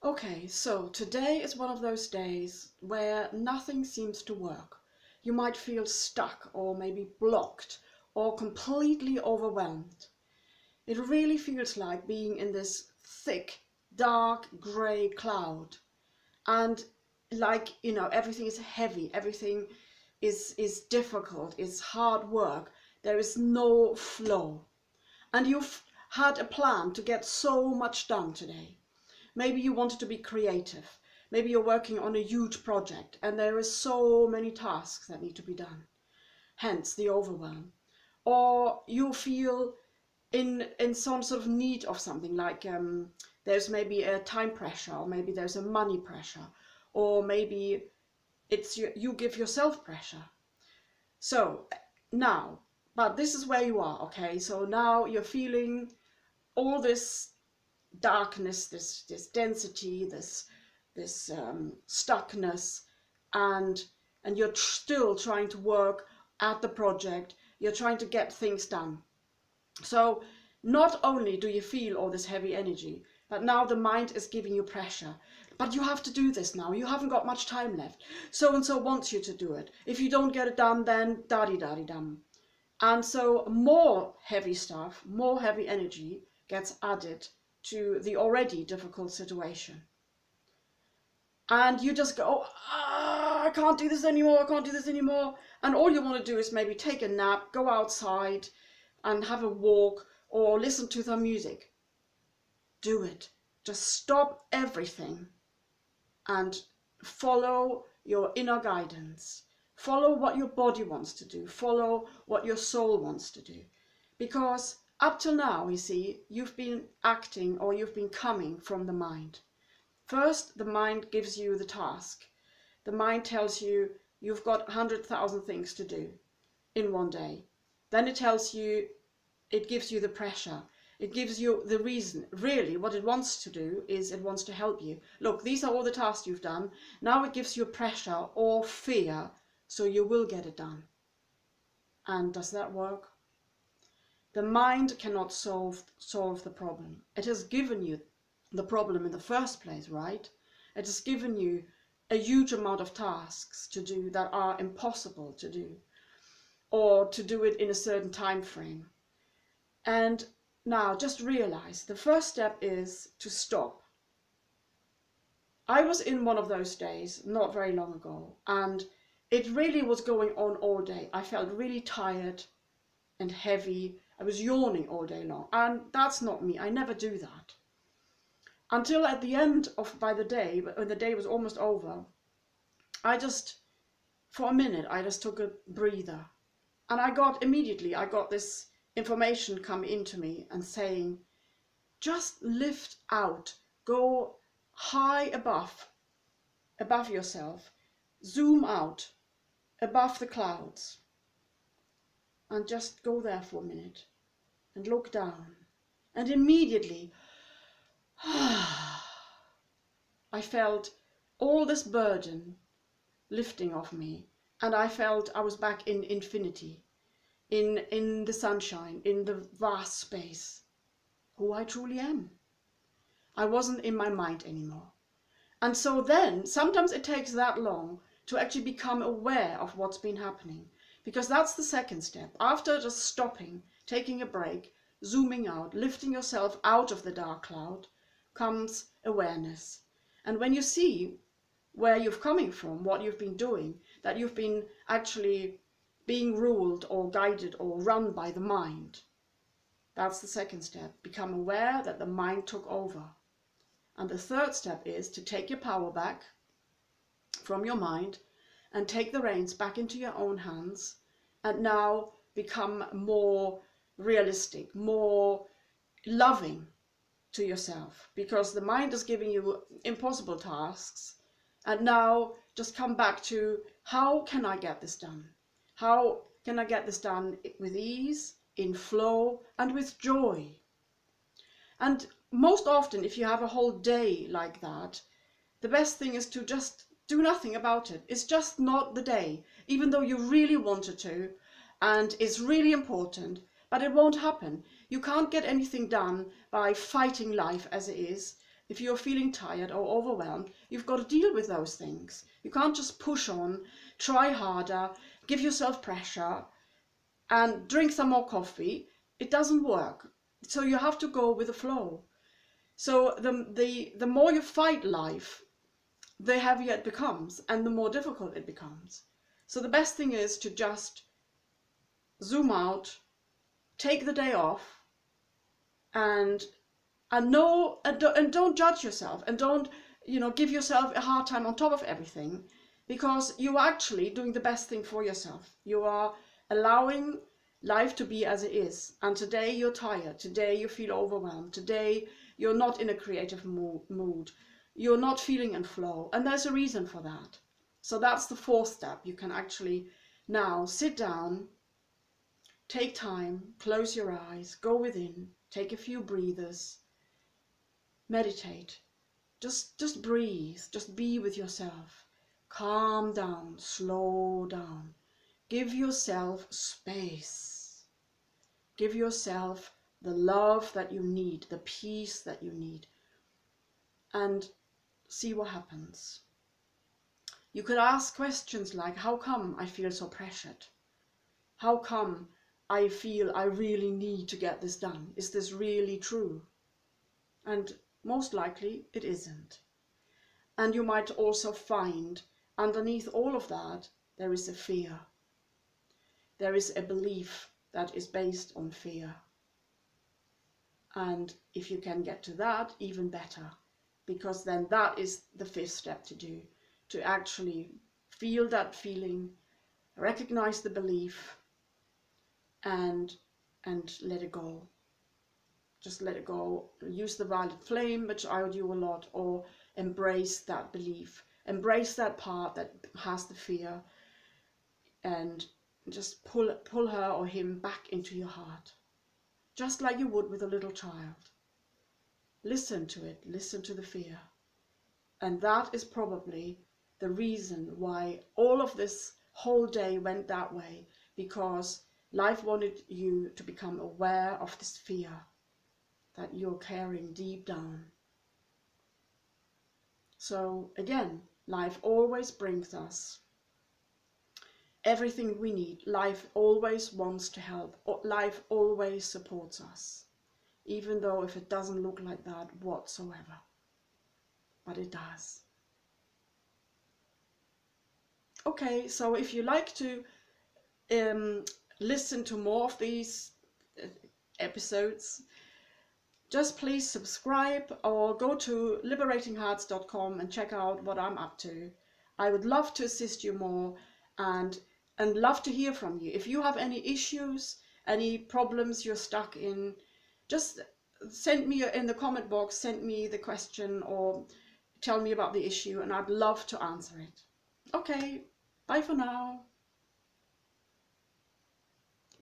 Okay, so today is one of those days where nothing seems to work. You might feel stuck or maybe blocked or completely overwhelmed. It really feels like being in this thick, dark, grey cloud. And everything is heavy, everything is difficult, it's hard work. There is no flow. And you've had a plan to get so much done today. Maybe you wanted to be creative. Maybe you're working on a huge project and there is so many tasks that need to be done. Hence the overwhelm. Or you feel in some sort of need of something, like there's maybe a time pressure, or maybe there's a money pressure, or maybe it's you give yourself pressure. So now, but this is where you are, okay? So now you're feeling all this darkness, this density, this stuckness, and you're still trying to work at the project. You're trying to get things done. So not only do you feel all this heavy energy, but now the mind is giving you pressure. But you have to do this now. You haven't got much time left. So and so wants you to do it. If you don't get it done, then da-di-da-di-dum. And so more heavy stuff, more heavy energy gets added to the already difficult situation. And you just go, I can't do this anymore, I can't do this anymore. And all you want to do is maybe take a nap, go outside and have a walk or listen to some music. Do it. Just stop everything and follow your inner guidance. Follow what your body wants to do. Follow what your soul wants to do. Because up till now, you see, you've been acting or you've been coming from the mind. First, the mind gives you the task. The mind tells you you've got 100,000 things to do in one day. Then it tells you, it gives you the pressure. It gives you the reason. Really, what it wants to do is it wants to help you. Look, these are all the tasks you've done. Now it gives you pressure or fear, so you will get it done. And does that work? The mind cannot solve the problem. It has given you the problem in the first place, right? It has given you a huge amount of tasks to do that are impossible to do, or to do it in a certain time frame. And now just realize the first step is to stop. I was in one of those days not very long ago, and it really was going on all day. I felt really tired and heavy. I was yawning all day long, and that's not me. I never do that. Until at the end of when the day was almost over, for a minute, I just took a breather. And I got this information come into me and saying, just lift out, go high above yourself, zoom out above the clouds, and just go there for a minute and look down. And immediately, I felt all this burden lifting off me, and I felt I was back in infinity, in the sunshine, in the vast space, who I truly am. I wasn't in my mind anymore. And so then, sometimes it takes that long to actually become aware of what's been happening, because that's the second step. After just stopping, taking a break, zooming out, lifting yourself out of the dark cloud, comes awareness. And when you see where you're coming from, what you've been doing, that you've been actually being ruled or guided or run by the mind, that's the second step. Become aware that the mind took over. And the third step is to take your power back from your mind and take the reins back into your own hands, and now become more realistic, more loving to yourself, because the mind is giving you impossible tasks. And now just come back to, how can I get this done? How can I get this done with ease, in flow, and with joy? And most often, if you have a whole day like that, the best thing is to just do nothing about it. It's just not the day, even though you really wanted to, and it's really important, but it won't happen. You can't get anything done by fighting life as it is, if you're feeling tired or overwhelmed, you've got to deal with those things. You can't just push on, try harder, give yourself pressure and drink some more coffee. It doesn't work. So you have to go with the flow. So the more you fight life, the heavier it becomes and the more difficult it becomes. So the best thing is to just zoom out, take the day off, and don't judge yourself, and don't, you know, give yourself a hard time on top of everything, because you are actually doing the best thing for yourself. You are allowing life to be as it is. And today you're tired, today you feel overwhelmed, today you're not in a creative mood, you're not feeling in flow, and there's a reason for that. So that's the fourth step. You can actually now sit down, take time, close your eyes, go within, take a few breathers, meditate, just breathe, just be with yourself, calm down, slow down, give yourself space, give yourself the love that you need, the peace that you need, and see what happens. You could ask questions like, how come I feel so pressured? How come I feel I really need to get this done? Is this really true? And most likely it isn't. And you might also find underneath all of that, there is a fear. There is a belief that is based on fear. And if you can get to that, even better, because then that is the fifth step to do, to actually feel that feeling, recognize the belief, and let it go. Just let it go. Use the violet flame, which I do a lot, or embrace that belief, embrace that part that has the fear, and just pull her or him back into your heart, just like you would with a little child. Listen to it, listen to the fear. And that is probably the reason why all of this whole day went that way, because life wanted you to become aware of this fear that you're carrying deep down. So again, life always brings us everything we need. Life always wants to help. Life always supports us, even though if it doesn't look like that whatsoever. But it does. Okay, so if you like to listen to more of these episodes, just please subscribe or go to liberatinghearts.com and check out what I'm up to. I would love to assist you more and love to hear from you. If you have any issues, any problems you're stuck in, just send me in the comment box, send me the question or tell me about the issue, and I'd love to answer it. Okay, bye for now.